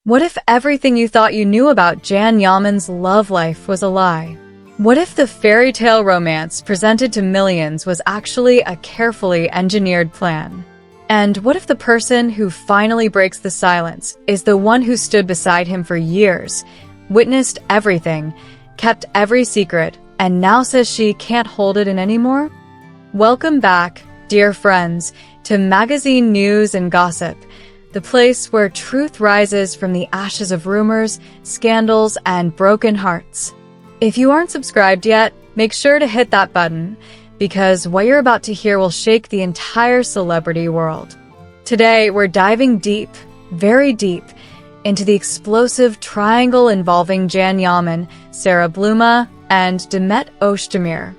What if everything you thought you knew about Jan Yaman's love life was a lie? What if the fairy tale romance presented to millions was actually a carefully engineered plan? And what if the person who finally breaks the silence is the one who stood beside him for years, witnessed everything, kept every secret, and now says she can't hold it in anymore? Welcome back, dear friends, to Magazine News and Gossip, the place where truth rises from the ashes of rumors, scandals, and broken hearts. If you aren't subscribed yet, make sure to hit that button, because what you're about to hear will shake the entire celebrity world. Today, we're diving deep, very deep, into the explosive triangle involving Jan Yaman, Sara Bluma, and Demet Özdemir.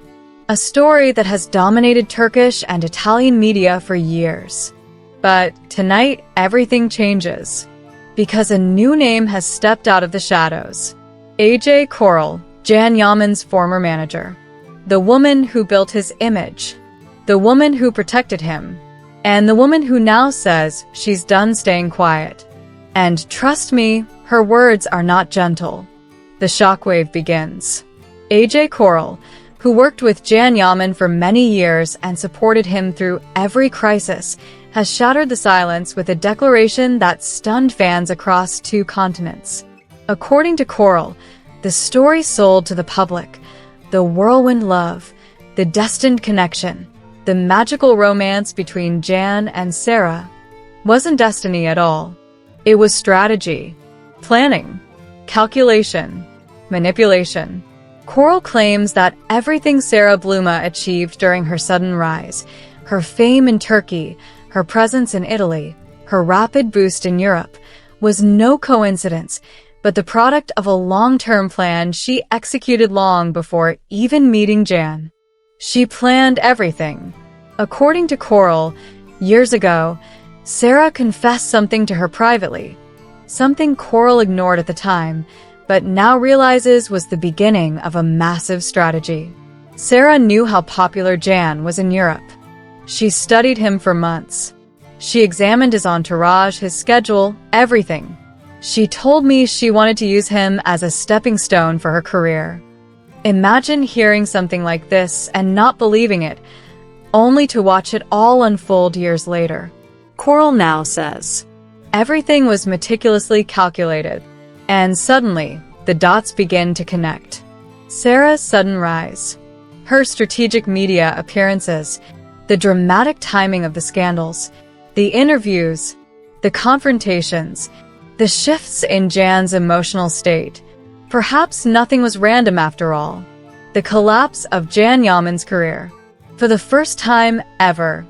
A story that has dominated Turkish and Italian media for years. But tonight, everything changes, because a new name has stepped out of the shadows. AJ Korel, Jan Yaman's former manager. The woman who built his image. The woman who protected him. And the woman who now says she's done staying quiet. And trust me, her words are not gentle. The shockwave begins. AJ Korel, who worked with Jan Yaman for many years and supported him through every crisis, has shattered the silence with a declaration that stunned fans across 2 continents. According to Korel, the story sold to the public, the whirlwind love, the destined connection, the magical romance between Jan and Sara, wasn't destiny at all. It was strategy, planning, calculation, manipulation. Korel claims that everything Sara Bluma achieved during her sudden rise, her fame in Turkey, her presence in Italy, her rapid boost in Europe, was no coincidence, but the product of a long-term plan she executed long before even meeting Jan. She planned everything. According to Korel, years ago, Sara confessed something to her privately, something Korel ignored at the time, but now realizes was the beginning of a massive strategy. Sara knew how popular Jan was in Europe. She studied him for months. She examined his entourage, his schedule, everything. She told me she wanted to use him as a stepping stone for her career. Imagine hearing something like this and not believing it, only to watch it all unfold years later. Korel now says, everything was meticulously calculated, and suddenly, the dots begin to connect. Sara's sudden rise, her strategic media appearances, the dramatic timing of the scandals, the interviews, the confrontations, the shifts in Jan's emotional state. Perhaps nothing was random after all. The collapse of Jan Yaman's career. For the first time ever,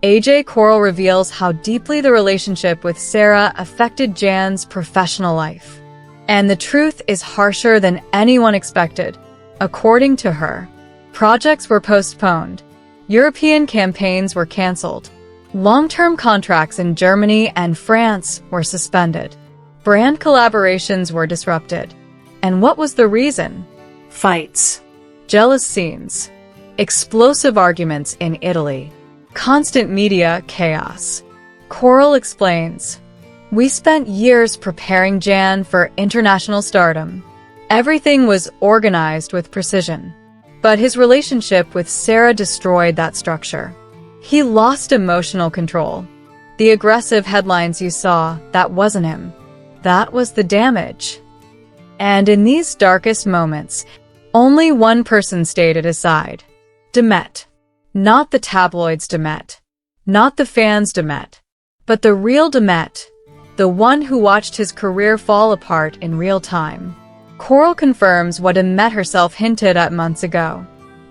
AJ Korel reveals how deeply the relationship with Sara affected Jan's professional life. And the truth is harsher than anyone expected. According to her, projects were postponed. European campaigns were cancelled. Long-term contracts in Germany and France were suspended. Brand collaborations were disrupted. And what was the reason? Fights. Jealous scenes. Explosive arguments in Italy. Constant media chaos. Korel explains, we spent years preparing Jan for international stardom. Everything was organized with precision. But his relationship with Sara destroyed that structure. He lost emotional control. The aggressive headlines you saw, that wasn't him. That was the damage. And in these darkest moments, only one person stayed at his side. Demet. Not the tabloids' Demet. Not the fans' Demet. But the real Demet. The one who watched his career fall apart in real time. Korel confirms what Demet herself hinted at months ago.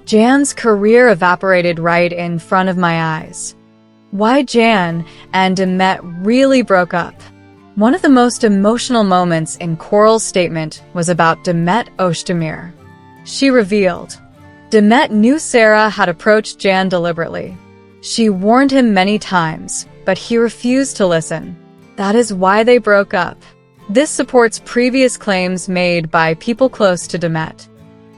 Jan's career evaporated right in front of my eyes. Why Jan and Demet really broke up. One of the most emotional moments in Korel's statement was about Demet Özdemir. She revealed, Demet knew Sara had approached Jan deliberately. She warned him many times, but he refused to listen. That is why they broke up. This supports previous claims made by people close to Demet.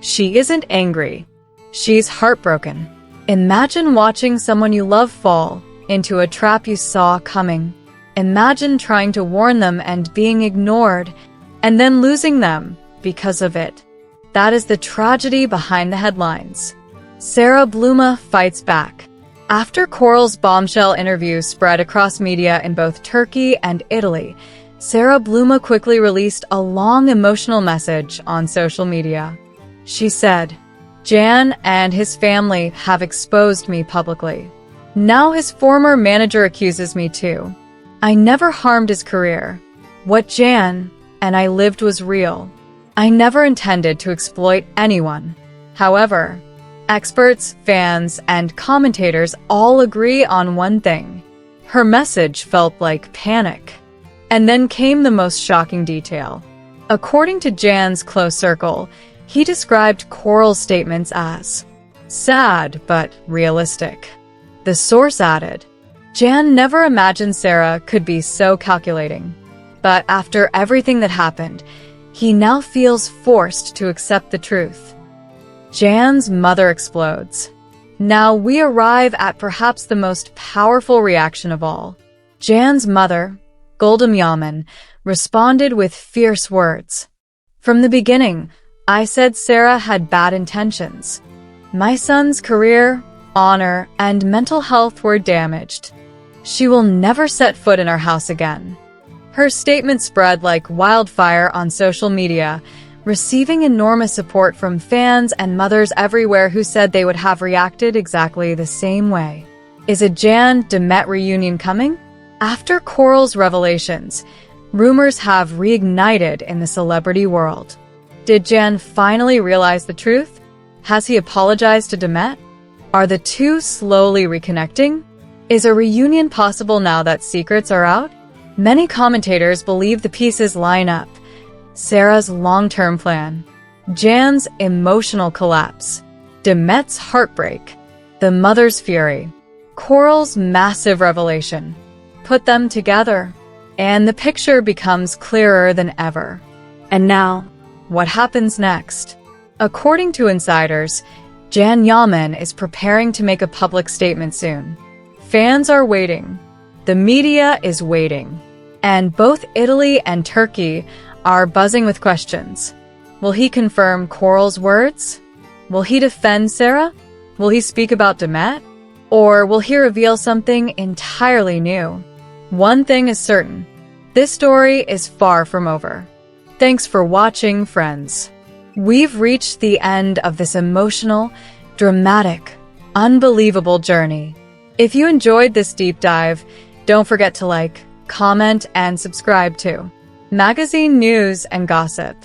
She isn't angry. She's heartbroken. Imagine watching someone you love fall into a trap you saw coming. Imagine trying to warn them and being ignored, and then losing them because of it. That is the tragedy behind the headlines. Sara Bluma fights back. After Coral's bombshell interview spread across media in both Turkey and Italy, Sara Bluma quickly released a long emotional message on social media. She said, "Jan and his family have exposed me publicly. Now his former manager accuses me too. I never harmed his career. What Jan and I lived was real. I never intended to exploit anyone." However, experts, fans, and commentators all agree on one thing. Her message felt like panic. And then came the most shocking detail. According to Jan's close circle, he described Coral's statements as sad but realistic. The source added, "Jan never imagined Sara could be so calculating. But after everything that happened, he now feels forced to accept the truth." Jan's mother explodes. Now we arrive at perhaps the most powerful reaction of all. Jan's mother, Yaman, responded with fierce words. "From the beginning, I said Sara had bad intentions. My son's career, honor, and mental health were damaged. She will never set foot in our house again." Her statement spread like wildfire on social media, receiving enormous support from fans and mothers everywhere who said they would have reacted exactly the same way. Is a Jan-Demet reunion coming? After Coral's revelations, rumors have reignited in the celebrity world. Did Jan finally realize the truth? Has he apologized to Demet? Are the two slowly reconnecting? Is a reunion possible now that secrets are out? Many commentators believe the pieces line up. Sara's long-term plan, Jan's emotional collapse, Demet's heartbreak, the mother's fury, Coral's massive revelation. Put them together, and the picture becomes clearer than ever. And now, what happens next? According to insiders, Yaman is preparing to make a public statement soon. Fans are waiting. The media is waiting. And both Italy and Turkey are buzzing with questions. Will he confirm Coral's words? Will he defend Sara? Will he speak about Demet? Or will he reveal something entirely new? One thing is certain. This story is far from over. Thanks for watching, friends. We've reached the end of this emotional, dramatic, unbelievable journey. If you enjoyed this deep dive, don't forget to like, comment, and subscribe to Magazine News and Gossip.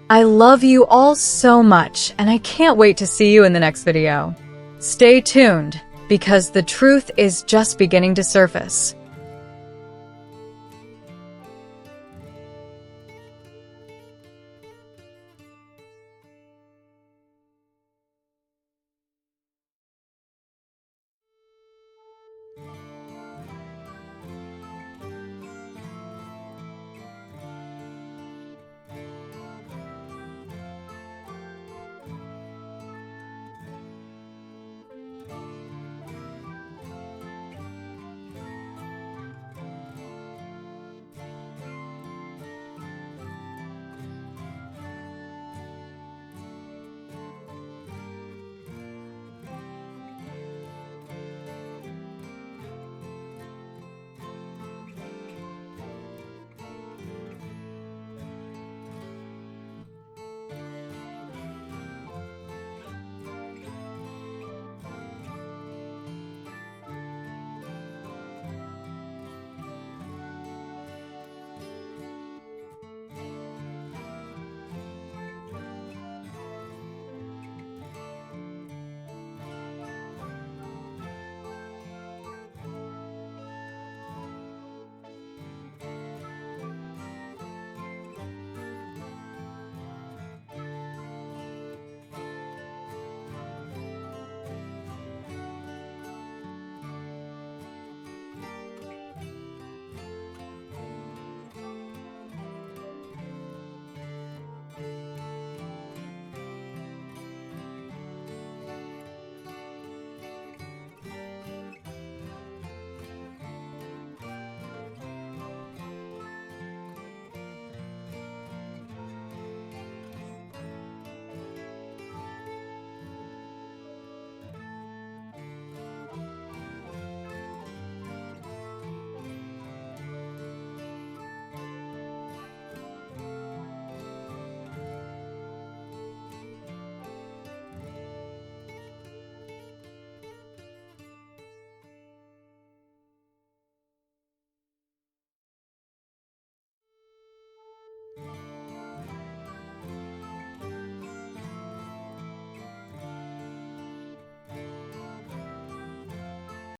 I love you all so much, and I can't wait to see you in the next video. Stay tuned, because the truth is just beginning to surface.